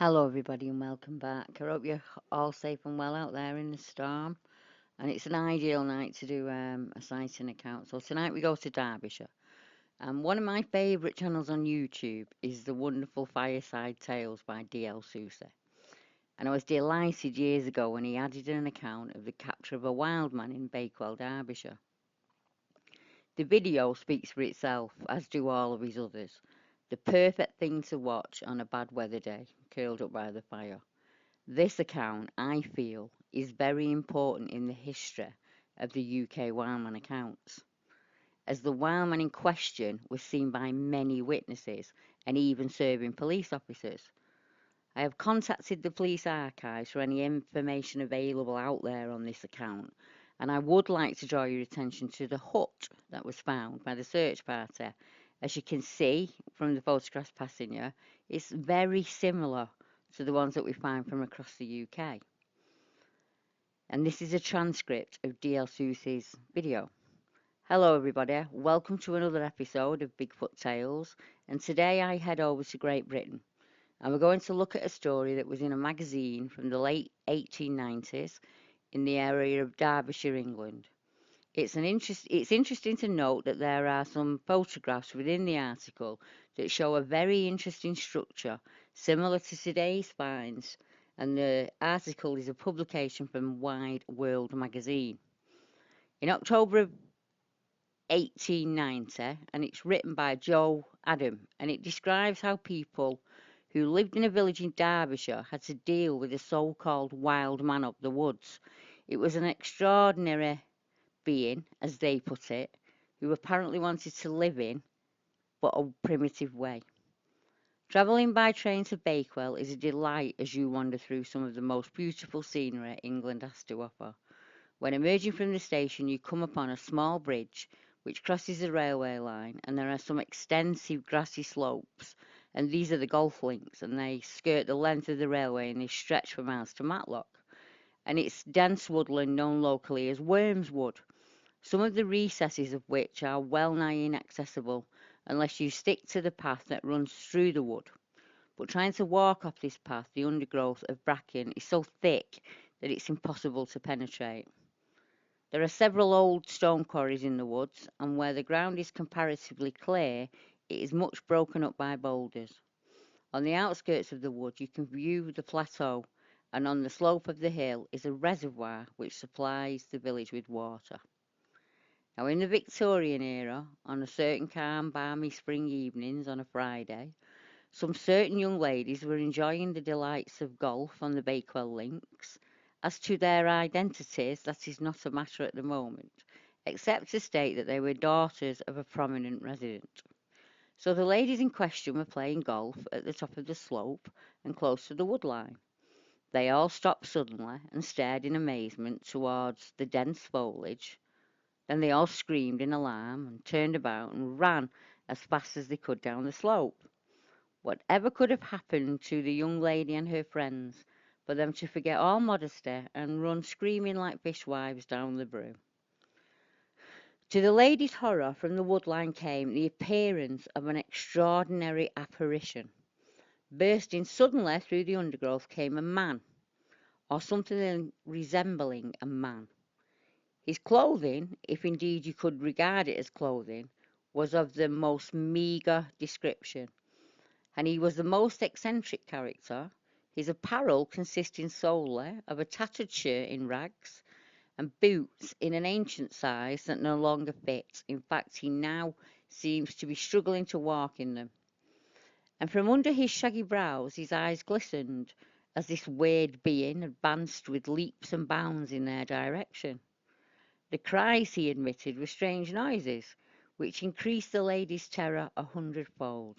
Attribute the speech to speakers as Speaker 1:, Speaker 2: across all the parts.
Speaker 1: Hello, everybody, and welcome back. I hope you're all safe and well out there in the storm. And it's an ideal night to do a sighting account. So tonight we go to Derbyshire. And one of my favourite channels on YouTube is the wonderful Fireside Tales by D.L. Sousa. And I was delighted years ago when he added an account of the capture of a wild man in Bakewell, Derbyshire. The video speaks for itself, as do all of his others. The perfect thing to watch on a bad weather day, curled up by the fire. This account, I feel, is very important in the history of the UK wildman accounts, as the wildman in question was seen by many witnesses and even serving police officers. I have contacted the police archives for any information available out there on this account, and I would like to draw your attention to the hut that was found by the search party. As you can see from the photographs passing you, it's very similar to the ones that we find from across the UK. And this is a transcript of D.L. Sousa's video. Hello everybody, welcome to another episode of Bigfoot Tales, and today I head over to Great Britain, and we're going to look at a story that was in a magazine from the late 1890s in the area of Derbyshire, England. It's interesting to note that there are some photographs within the article that show a very interesting structure similar to today's finds, and the article is a publication from Wide World magazine. In October of 1890, and it's written by Joe Adam, and it describes how people who lived in a village in Derbyshire had to deal with a so-called wild man of the woods. It was an extraordinary being, as they put it, who apparently wanted to live in but a primitive way. Travelling by train to Bakewell is a delight as you wander through some of the most beautiful scenery England has to offer. When emerging from the station, you come upon a small bridge which crosses the railway line, and there are some extensive grassy slopes, and these are the golf links, and they skirt the length of the railway and they stretch for miles to Matlock. And it's dense woodland known locally as Worms Wood, some of the recesses of which are well nigh inaccessible unless you stick to the path that runs through the wood. But trying to walk off this path, the undergrowth of bracken is so thick that it's impossible to penetrate. There are several old stone quarries in the woods, and where the ground is comparatively clear, it is much broken up by boulders. On the outskirts of the wood you can view the plateau, and on the slope of the hill is a reservoir which supplies the village with water. Now, in the Victorian era, on a certain calm, balmy spring evenings on a Friday, some certain young ladies were enjoying the delights of golf on the Bakewell links. As to their identities, that is not a matter at the moment, except to state that they were daughters of a prominent resident. So the ladies in question were playing golf at the top of the slope and close to the woodline. They all stopped suddenly and stared in amazement towards the dense foliage. Then they all screamed in alarm and turned about and ran as fast as they could down the slope. Whatever could have happened to the young lady and her friends for them to forget all modesty and run screaming like fishwives down the broom? To the lady's horror, from the woodline came the appearance of an extraordinary apparition. Bursting suddenly through the undergrowth came a man, or something resembling a man. His clothing, if indeed you could regard it as clothing, was of the most meagre description, and he was the most eccentric character, his apparel consisting solely of a tattered shirt in rags, and boots in an ancient size that no longer fit. In fact, he now seems to be struggling to walk in them. And from under his shaggy brows his eyes glistened, as this weird being advanced with leaps and bounds in their direction. The cries he emitted were strange noises, which increased the lady's terror 100-fold.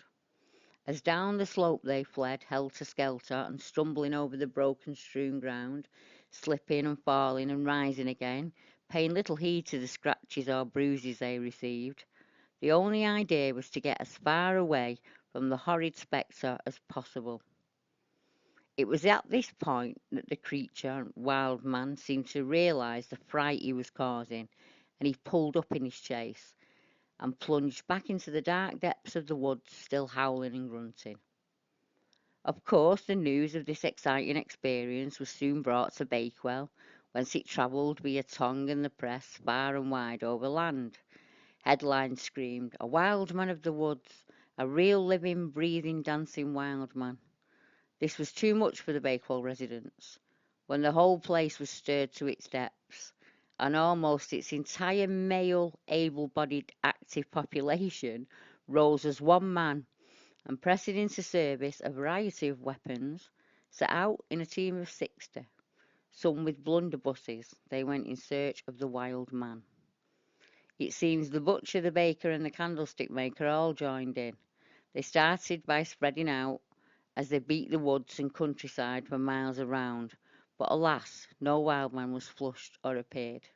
Speaker 1: As down the slope they fled, helter-skelter, and stumbling over the broken strewn ground, slipping and falling and rising again, paying little heed to the scratches or bruises they received. The only idea was to get as far away from the horrid spectre as possible. It was at this point that the creature, Wildman, seemed to realise the fright he was causing, and he pulled up in his chase, and plunged back into the dark depths of the woods, still howling and grunting. Of course, the news of this exciting experience was soon brought to Bakewell, whence it travelled via tongue and the press far and wide over land. Headlines screamed, "A wild man of the woods, a real living, breathing, dancing wild man." This was too much for the Bakewell residents, when the whole place was stirred to its depths, and almost its entire male, able-bodied, active population rose as one man, and pressing into service a variety of weapons, set out in a team of 60. Some with blunderbusses, they went in search of the wild man. It seems the butcher, the baker, and the candlestick maker all joined in. They started by spreading out as they beat the woods and countryside for miles around, but alas, no wild man was flushed or appeared.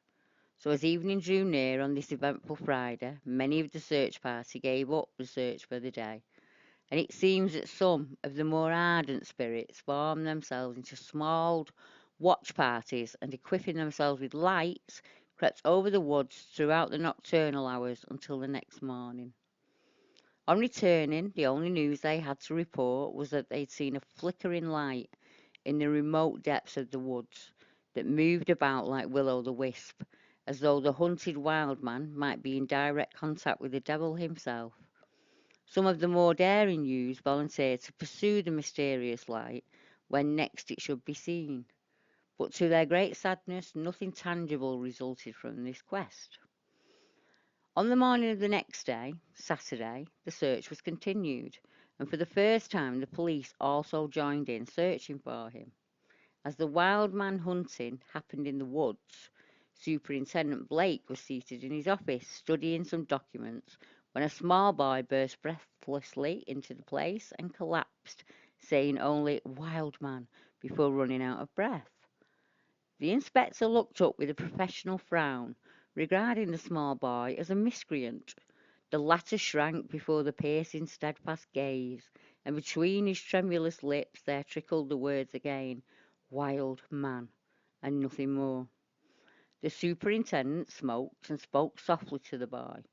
Speaker 1: So as evening drew near on this eventful Friday, many of the search party gave up the search for the day, and it seems that some of the more ardent spirits formed themselves into small watch parties and equipping themselves with lights, crept over the woods throughout the nocturnal hours until the next morning. On returning, the only news they had to report was that they'd seen a flickering light in the remote depths of the woods that moved about like will-o'-the-wisp, as though the hunted wild man might be in direct contact with the devil himself. Some of the more daring youths volunteered to pursue the mysterious light when next it should be seen, but to their great sadness nothing tangible resulted from this quest. On the morning of the next day, Saturday, the search was continued, and for the first time the police also joined in searching for him. As the wild man hunting happened in the woods, Superintendent Blake was seated in his office studying some documents when a small boy burst breathlessly into the place and collapsed, saying only "wild man" before running out of breath. The inspector looked up with a professional frown, regarding the small boy as a miscreant. The latter shrank before the piercing, steadfast gaze, and between his tremulous lips there trickled the words again, "wild man," and nothing more. The superintendent smoked and spoke softly to the boy,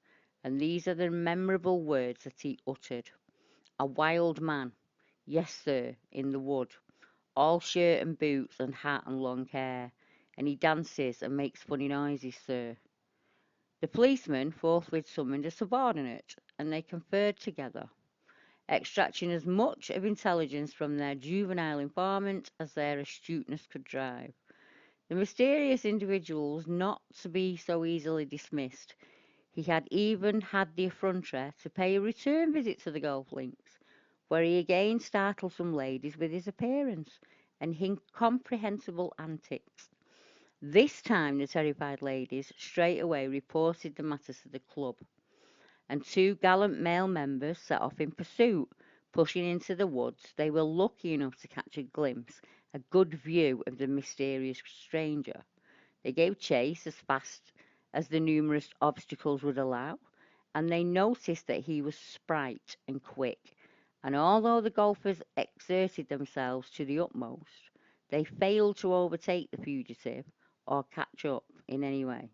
Speaker 1: and these are the memorable words that he uttered: "A wild man, yes, sir, in the wood, all shirt and boots and hat and long hair, and he dances and makes funny noises, sir." The policeman forthwith summoned a subordinate, and they conferred together, extracting as much of intelligence from their juvenile informant as their astuteness could drive. The mysterious individual was not to be so easily dismissed. He had even had the effrontery to pay a return visit to the golf links, where he again startled some ladies with his appearance and incomprehensible antics. This time the terrified ladies straightway reported the matter to the club, and two gallant male members set off in pursuit. Pushing into the woods, they were lucky enough to catch a glimpse, a good view of the mysterious stranger. They gave chase as fast as the numerous obstacles would allow, and they noticed that he was sprite and quick, and although the golfers exerted themselves to the utmost, they failed to overtake the fugitive or catch up in any way.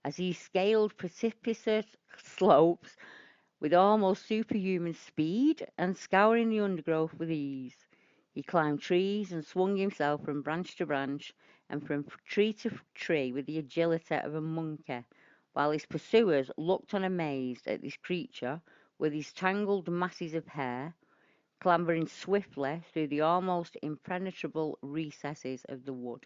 Speaker 1: As he scaled precipitous slopes with almost superhuman speed and scouring the undergrowth with ease, he climbed trees and swung himself from branch to branch and from tree to tree with the agility of a monkey, while his pursuers looked on amazed at this creature with his tangled masses of hair, clambering swiftly through the almost impenetrable recesses of the wood.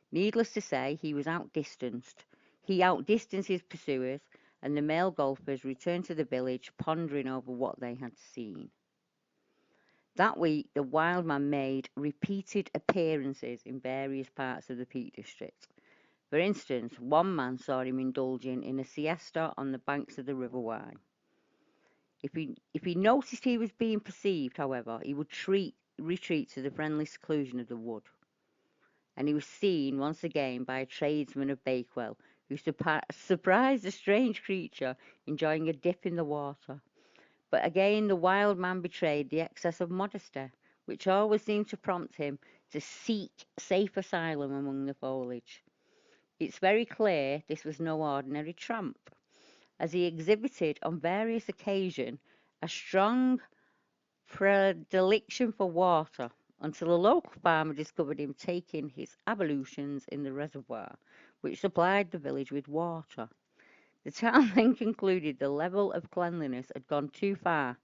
Speaker 1: Needless to say, he was outdistanced. He outdistanced his pursuers, and the male golfers returned to the village pondering over what they had seen. That week, the wild man made repeated appearances in various parts of the Peak District. For instance, one man saw him indulging in a siesta on the banks of the River Wye. If he noticed he was being perceived, however, he would retreat to the friendly seclusion of the wood, and he was seen once again by a tradesman of Bakewell, who surprised the strange creature enjoying a dip in the water. But again the wild man betrayed the excess of modesty, which always seemed to prompt him to seek safe asylum among the foliage. It's very clear this was no ordinary tramp, as he exhibited on various occasions a strong predilection for water until a local farmer discovered him taking his ablutions in the reservoir, which supplied the village with water. The town then concluded the level of cleanliness had gone too far,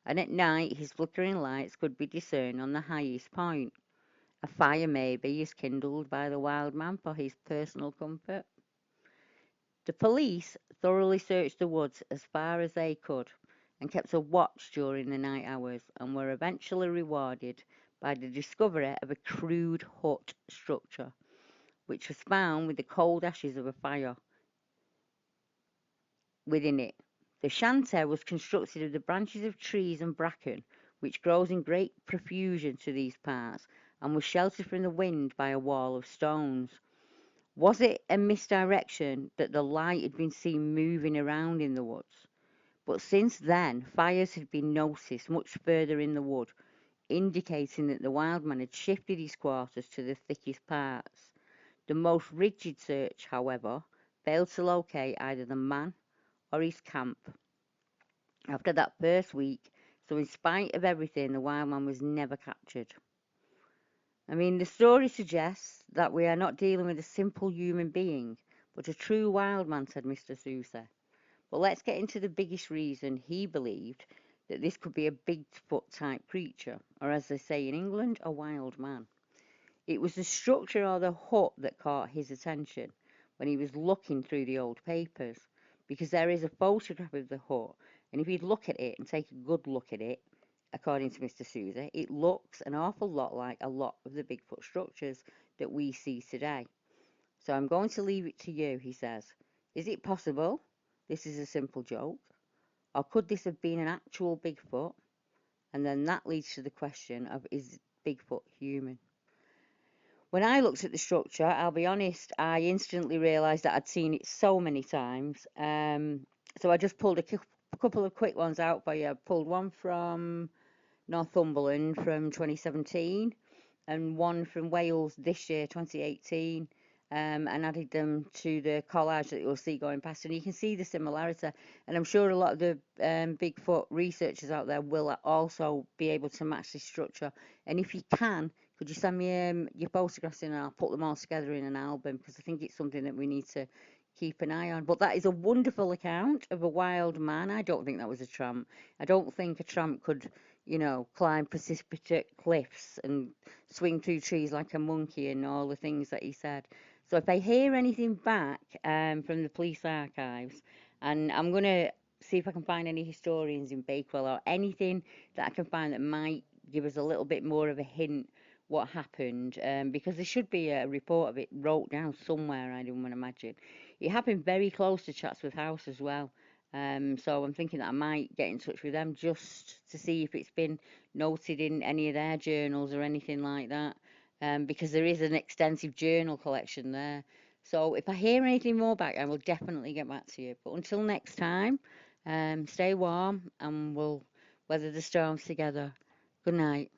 Speaker 1: and at night his flickering lights could be discerned on the highest point. A fire, maybe, is kindled by the wild man for his personal comfort. The police thoroughly searched the woods as far as they could and kept a watch during the night hours, and were eventually rewarded by the discovery of a crude hut structure, which was found with the cold ashes of a fire within it. The shanty was constructed of the branches of trees and bracken, which grows in great profusion to these parts, and was sheltered from the wind by a wall of stones. Was it a misdirection that the light had been seen moving around in the woods? But since then, fires had been noticed much further in the wood, indicating that the wild man had shifted his quarters to the thickest parts. The most rigid search, however, failed to locate either the man or his camp after that first week, so in spite of everything, the wild man was never captured. I mean, the story suggests that we are not dealing with a simple human being, but a true wild man, said Mr. Sousa. But let's get into the biggest reason he believed that this could be a Bigfoot type creature, or as they say in England, a wild man. It was the structure or the hut that caught his attention when he was looking through the old papers, because there is a photograph of the hut, and if you look at it and take a good look at it, according to Mr. Sousa, it looks an awful lot like a lot of the Bigfoot structures that we see today. So I'm going to leave it to you, he says. Is it possible this is a simple joke? Or could this have been an actual Bigfoot? And then that leads to the question of, is Bigfoot human? When I looked at the structure, I'll be honest, I instantly realised that I'd seen it so many times. So I just pulled a couple of quick ones out for you. I pulled one from Northumberland from 2017 and one from Wales this year, 2018, and added them to the collage that you'll see going past. And you can see the similarity. And I'm sure a lot of the Bigfoot researchers out there will also be able to match this structure. And if you can, could you send me your photographs in, and I'll put them all together in an album, because I think it's something that we need to keep an eye on. But that is a wonderful account of a wild man. I don't think that was a tramp. I don't think a tramp could, climb precipitate cliffs and swing through trees like a monkey and all the things that he said. So if I hear anything back from the police archives, and I'm going to see if I can find any historians in Bakewell or anything that I can find that might give us a little bit more of a hint what happened, because there should be a report of it wrote down somewhere, I don't want to imagine. It happened very close to Chatsworth House as well. So I'm thinking that I might get in touch with them just to see if it's been noted in any of their journals or anything like that, because there is an extensive journal collection there. So if I hear anything more back, I will definitely get back to you. But until next time, stay warm and we'll weather the storms together. Good night.